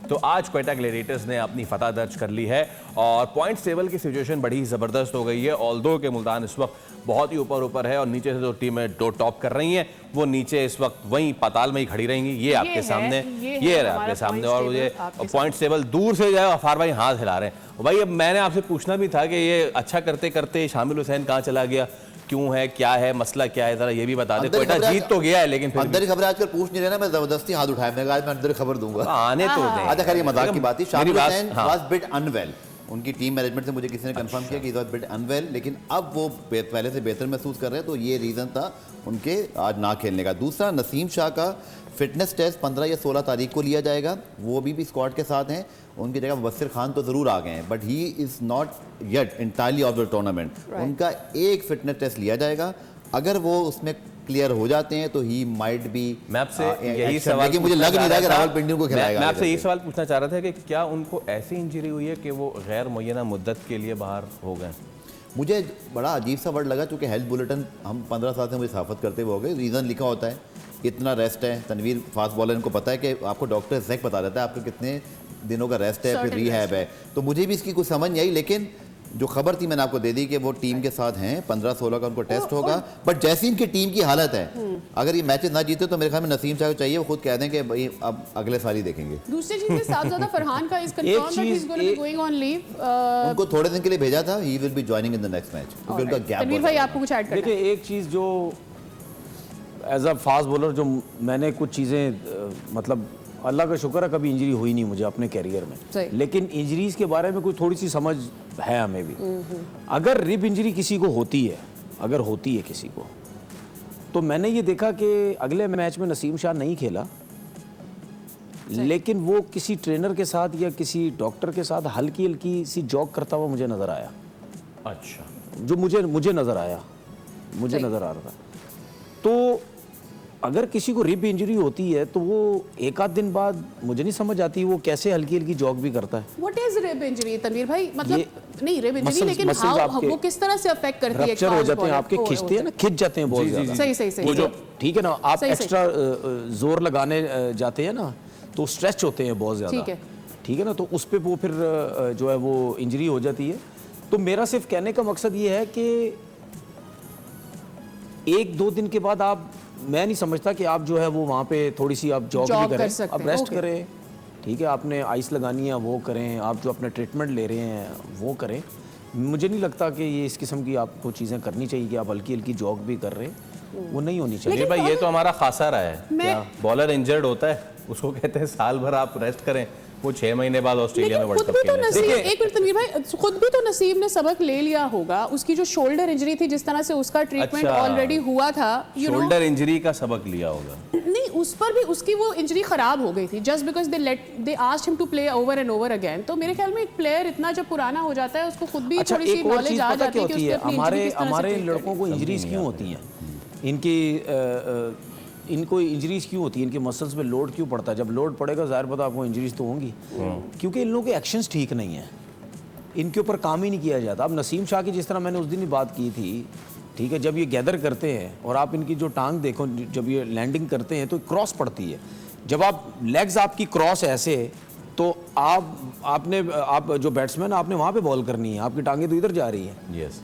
तो आज क्वेटा ग्लैडिएटर्स ने अपनी फतह दर्ज कर ली है और पॉइंट्स टेबल की सिचुएशन बड़ी ज़बरदस्त हो गई है। ऑल्दो के मुल्तान इस वक्त बहुत ही ऊपर है और नीचे से जो टीमें दो टॉप कर रही हैं वो नीचे इस वक्त वहीं पाताल में ही खड़ी रहेंगी। ये आपके सामने, ये आपके सामने और ये पॉइंट्स टेबल दूर से जाए अफार भाई हाथ हिला रहे हैं। भाई अब मैंने आपसे पूछना भी था कि ये अच्छा करते करते शामिल हुसैन कहाँ चला गया, क्यों है, क्या है मसला, क्या है, जरा ये भी बता दे। क्वेटा जीत तो गया है लेकिन फिर अंदर खबर आजकल पूछ नहीं रहे ना, मैं जबरदस्ती हाथ उठाया, मैं आज मैं अंदर खबर दूंगा, आने तो दें। अच्छा खैर ये मजाक की बात थी। शामिल हुसैन वाज बिट अनवेल, उनकी टीम मैनेजमेंट से मुझे किसी ने कंफर्म किया कि ही वाज बिट अनवेल, लेकिन अब वो पहले से बेहतर महसूस कर रहे हैं, तो ये रीज़न था उनके आज ना खेलने का। दूसरा, नसीम शाह का फिटनेस टेस्ट 15 या 16 तारीख को लिया जाएगा, वो भी स्क्वाड के साथ हैं। उनकी जगह मुबस्सिर खान तो ज़रूर आ गए हैं, but he is not yet entirely of the tournament. उनका एक फिटनेस टेस्ट लिया जाएगा, अगर वो उसमें क्लियर हो जाते हैं तो ही माइट बी। मैं आपसे यही सवाल, मुझे लग नहीं रहा कि रावलपिंडी को खिलाएगा। मैं आपसे यही सवाल पूछना चाह रहा था कि क्या उनको ऐसी इंजरी हुई है कि वो गैर मुय्यना मुद्दत के लिए बाहर हो गए? मुझे बड़ा अजीब सा वर्ड लगा, क्योंकि हेल्थ बुलेटिन हम 15 साल से मुझे सहाफत करते हुए हो गए, रीज़न लिखा होता है इतना रेस्ट है। तनवीर फास्ट बॉलर, इनको पता है कि आपको डॉक्टर एग्जैक्ट बता देता है आपको कितने दिनों का रेस्ट है, फिर रिहैब है। तो मुझे भी इसकी कुछ समझ नहीं आई, लेकिन जो खबर थी मैंने आपको दे दी कि वो टीम के साथ हैं, 15-16 का उनको टेस्ट होगा। बट जैसी इनकी टीम की हालत है, अगर ये मैचेस ना जीते तो मेरे ख्याल में नसीम शाह को चाहिए वो खुद कह दें कि भाई अब अगले साल ही देखेंगे। दूसरी चीज के साथ ज्यादा फरहान का इस confirm that he is going to be going on leave. उनको थोड़े दिन के लिए भेजा था, he will be joining in the next match, क्योंकि उनका गैप। तनवीर भाई आपको कुछ ऐड करना है? देखिए एक चीज़ जो एज अ फास्ट बॉलर जो मैंने कुछ चीज़ें मतलब अल्लाह का शुक्र है कभी इंजरी हुई नहीं मुझे अपने कैरियर में, लेकिन इंजरीज के बारे में कोई थोड़ी सी समझ है हमें भी। अगर रिब इंजरी किसी को होती है, अगर होती है किसी को, तो मैंने ये देखा कि अगले मैच में नसीम शाह नहीं खेला, लेकिन वो किसी ट्रेनर के साथ या किसी डॉक्टर के साथ हल्की हल्की सी जॉग करता हुआ मुझे नज़र आया। अच्छा, जो मुझे नज़र आया, मुझे नज़र आ रहा था। तो अगर किसी को रिब इंजरी होती है तो वो एक आध दिन बाद मुझे नहीं समझ आती वो कैसे हल्की हल्की जॉग भी करता है। What is rib injury Tanveer भाई? मतलब नहीं रिब इंजरी, लेकिन वो किस तरह से अफेक्ट करती है? रप्चर हो जाते हैं आपके, खिंचते हैं ना, खिंच जाते हैं बहुत ज्यादा। सही वो जो ठीक है ना, आप एक्स्ट्रा जोर लगाने जाते हैं ना तो स्ट्रेच होते हैं बहुत ज्यादा, ठीक है ना, तो उस पे वो फिर जो है वो इंजरी हो जाती है। तो मेरा सिर्फ कहने का मकसद ये है कि 1-2 दिन के बाद आप, मैं नहीं समझता कि आप जो है वो वहाँ पे थोड़ी सी आप जॉग भी करें, आप रेस्ट करें, ठीक है, आपने आइस लगानी है वो करें, आप जो अपने ट्रीटमेंट ले रहे हैं वो करें। मुझे नहीं लगता कि ये इस किस्म की आपको चीज़ें करनी चाहिए कि आप हल्की हल्की जॉग भी कर रहे हैं, वो नहीं होनी चाहिए। भाई ये तो हमारा खासा रहा है, बॉलर इंजर्ड होता है उसको कहते हैं साल भर आप रेस्ट करें, वो 6 महीने बाद ऑस्ट्रेलिया में वर्ल्ड कप खेलने। देखिए एक मिनट तनवीर भाई, खुद भी तो नसीब ने सबक ले लिया होगा, उसकी जो शोल्डर इंजरी थी जिस तरह से उसका ट्रीटमेंट ऑलरेडी हुआ था, शोल्डर इंजरी का सबक लिया होगा। नहीं, उस पर भी उसकी वो इंजरी खराब हो गई थी just because they asked him to play over and over again. तो मेरे ख्याल में एक प्लेयर इतना जब पुराना हो जाता है उसको खुद भी थोड़ी सी नॉलेज आ जाती है कि उसकी अपनी इंजरी किस तरह से हमारे लड़कों को इंजरीज क्यों होती हैं, इनको इंजरीज क्यों होती है, इनके मसल्स पे लोड क्यों पड़ता है? जब लोड पड़ेगा जाहिर पता आपको इंजरीज तो होंगी, क्योंकि इन लोगों के एक्शंस ठीक नहीं है, इनके ऊपर काम ही नहीं किया जाता। अब नसीम शाह की जिस तरह मैंने उस दिन ही बात की थी, ठीक है, जब ये गैदर करते हैं और आप इनकी जो टांग देखो, जब ये लैंडिंग करते हैं तो क्रॉस पड़ती है। जब आप लेग्स आपकी क्रॉस ऐसे तो आप जो बैट्समैन आपने वहाँ पे बॉल करनी है, आपकी टांगें तो इधर जा रही है।